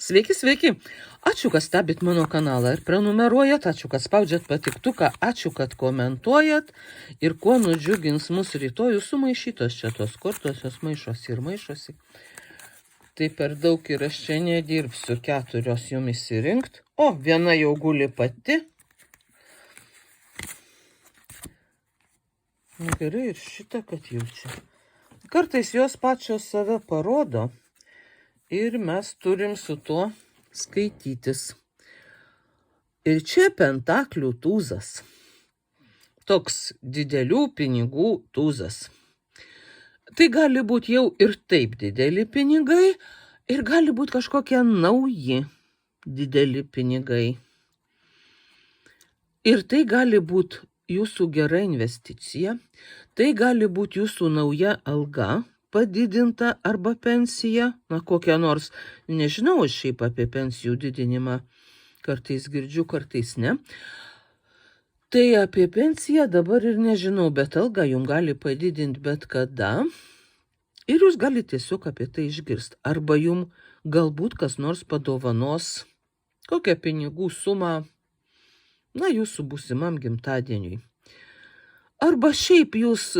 Sveiki, sveiki. Ačiū, kad stebit mano kanalą ir prenumeruojat, ačiū, kad spaudžiat patiktuką, ačiū, kad komentuojat ir kuo nudžiugins mus rytojų sumaišytos čia tos kortos, jos maišosi ir maišosi. Tai per daug ir aš čia nedirbsiu 4 jums įsirinkti. O, viena jau guli pati. Na gerai, ir šitą, kad jaučia. Kartais jos pačios save parodo ir mes turim su tuo skaitytis. Ir čia pentaklių tūzas. Toks didelių pinigų tūzas. Tai gali būti jau ir taip dideli pinigai, ir gali būti kažkokie nauji dideli pinigai. Ir tai gali būti jūsų gera investicija, tai gali būti jūsų nauja alga, padidinta arba pensija, na kokia nors, nežinau aš šiaip apie pensijų didinimą, kartais girdžiu, kartais ne. Tai apie pensiją dabar ir nežinau, bet algą jums gali padidinti bet kada ir jūs galite tiesiog apie tai išgirsti. Arba jums galbūt kas nors padovanos kokią pinigų sumą, na, jūsų būsimam gimtadieniui. Arba šiaip jūs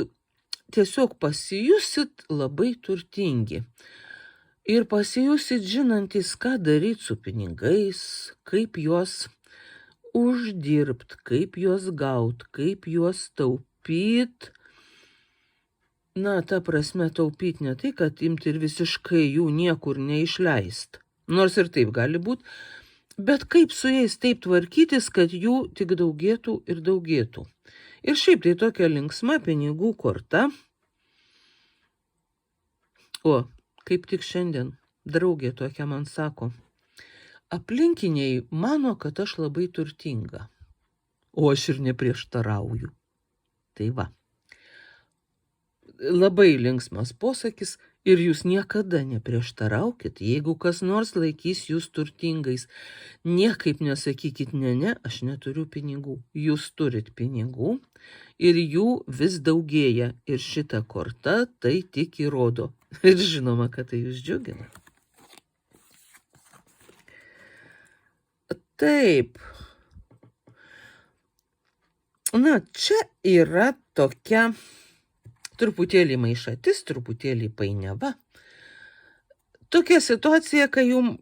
tiesiog pasijusit labai turtingi. Ir pasijusit žinantis, ką daryti su pinigais, kaip juos uždirbt, kaip juos gaut, kaip juos taupyt. Na, ta prasme taupyt ne tai, kad imti ir visiškai jų niekur neišleist. Nors ir taip gali būti. Bet kaip su jais taip tvarkytis, kad jų tik daugėtų ir daugėtų. Ir šiaip tai tokia linksma pinigų korta. O, kaip tik šiandien draugė tokia man sako, aplinkiniai mano, kad aš labai turtinga. O aš ir neprieštarauju. Tai va. Labai linksmas posakis ir jūs niekada neprieštaraukit, jeigu kas nors laikys jūs turtingais. Niekaip nesakykit, ne, aš neturiu pinigų. Jūs turit pinigų ir jų vis daugėja. Ir šita korta tai tik įrodo. Ir žinoma, kad tai jūs džiugina. Taip. Na, čia yra tokia truputėlį maišatis, truputėlį painiava. Tokia situacija, kai jums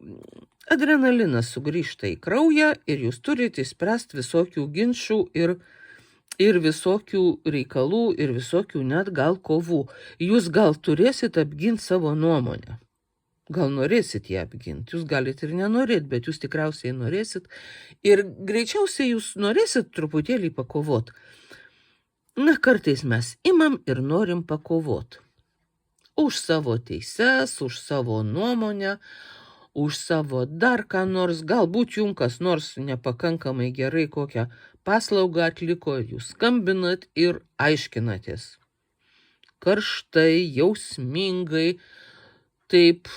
adrenalinas sugrįžta į kraują ir jūs turite išspręsti visokių ginčių ir visokių reikalų ir visokių net gal kovų. Jūs gal turėsit apginti savo nuomonę. Gal norėsit ją apginti, jūs galite ir nenorėt, bet jūs tikriausiai norėsit. Ir greičiausiai jūs norėsit truputėlį pakovot. Na, kartais mes imam ir norim pakovot. Už savo teises, už savo nuomonę, už savo dar ką nors. Galbūt jums kas nors nepakankamai gerai kokią paslaugą atliko ir jūs skambinat ir aiškinatės. Karštai, jausmingai, taip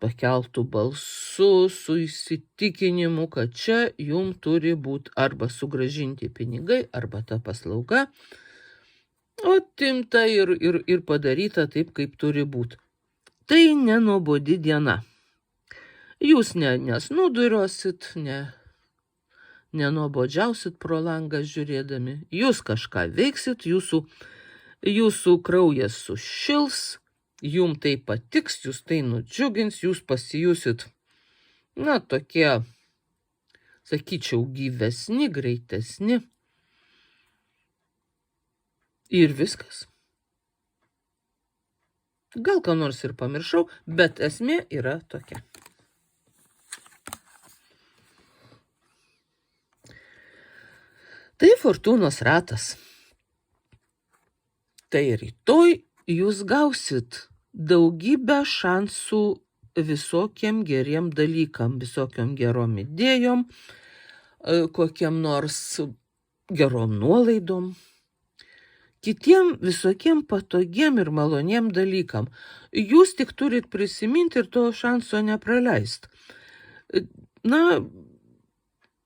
pakeltų balsu, su įsitikinimu, kad čia jums turi būti arba sugrąžinti pinigai, arba ta paslauga, atimta ir padaryta taip, kaip turi būti. Tai nenuobodi diena. Jūs nesnuduriosit, nenuobodžiausit pro langą žiūrėdami. Jūs kažką veiksit, jūsų kraujas sušils, jums tai patiks, jūs tai nudžiugins, jūs pasijusit, na, tokie, sakyčiau, gyvesni, greitesni. Ir viskas. Gal ką nors ir pamiršau, bet esmė yra tokia. Tai fortūnos ratas. Tai rytoj jūs gausit daugybę šansų visokiem geriem dalykam, visokiom gerom idėjom, kokiam nors gerom nuolaidom, kitiem visokiem patogiem ir maloniem dalykam. Jūs tik turit prisiminti ir to šanso nepraleist. Na,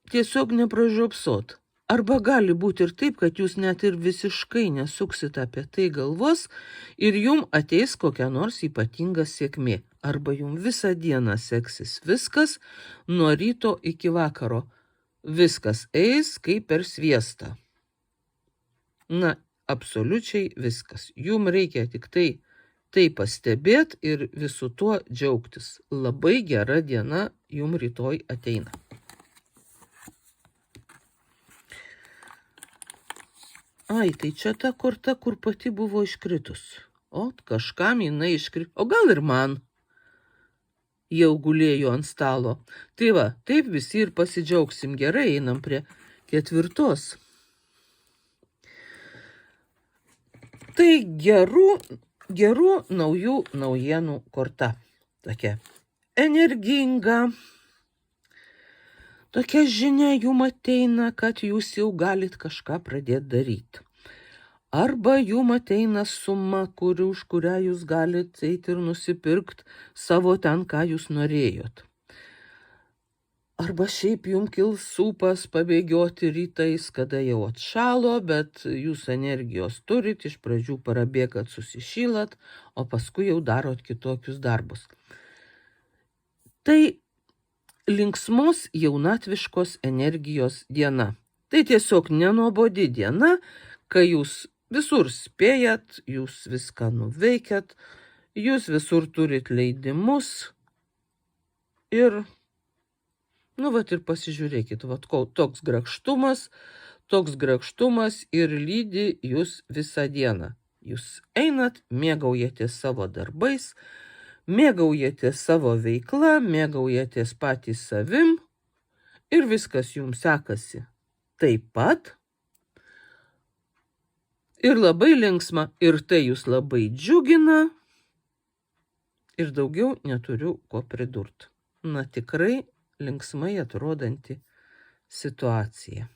tiesiog nepražiopsot. Arba gali būti ir taip, kad jūs net ir visiškai nesuksit apie tai galvos ir jum ateis kokia nors ypatinga sėkmė. Arba jum visą dieną seksis viskas nuo ryto iki vakaro. Viskas eis kaip per sviestą. Na, absoliučiai viskas. Jum reikia tik tai pastebėti ir visu tuo džiaugtis. Labai gera diena jum rytoj ateina. Ai, tai čia ta korta, kur pati buvo iškritus. O, kažkam jinai iškrito. O gal ir man. Jau gulėjo ant stalo. Tai va, taip visi ir pasidžiaugsim. Gerai, einam prie 4. Tai gerų naujų naujienų korta. Tokia energinga. Tokia žinia jum ateina, kad jūs jau galit kažką pradėti daryti. Arba jum ateina suma, už kurią jūs galit eiti ir nusipirkti savo ten, ką jūs norėjot. Arba šiaip jum kils ūpas pabėgioti rytais, kada jau atšalo, bet jūs energijos turit, iš pradžių parabėgat, susišylat, o paskui jau darot kitokius darbus. Tai linksmos jaunatviškos energijos diena. Tai tiesiog nenuobodi diena, kai jūs visur spėjat, jūs viską nuveikiat, jūs visur turit leidimus ir, ir pasižiūrėkit, toks grakštumas ir lydi jūs visą dieną. Jūs einat, mėgaujatės savo darbais, mėgaujatės savo veikla, mėgaujatės patys savim ir viskas jums sekasi taip pat. Ir labai linksma, ir tai jūs labai džiugina. Ir daugiau neturiu ko pridurti. Na, tikrai linksmai atrodanti situacija.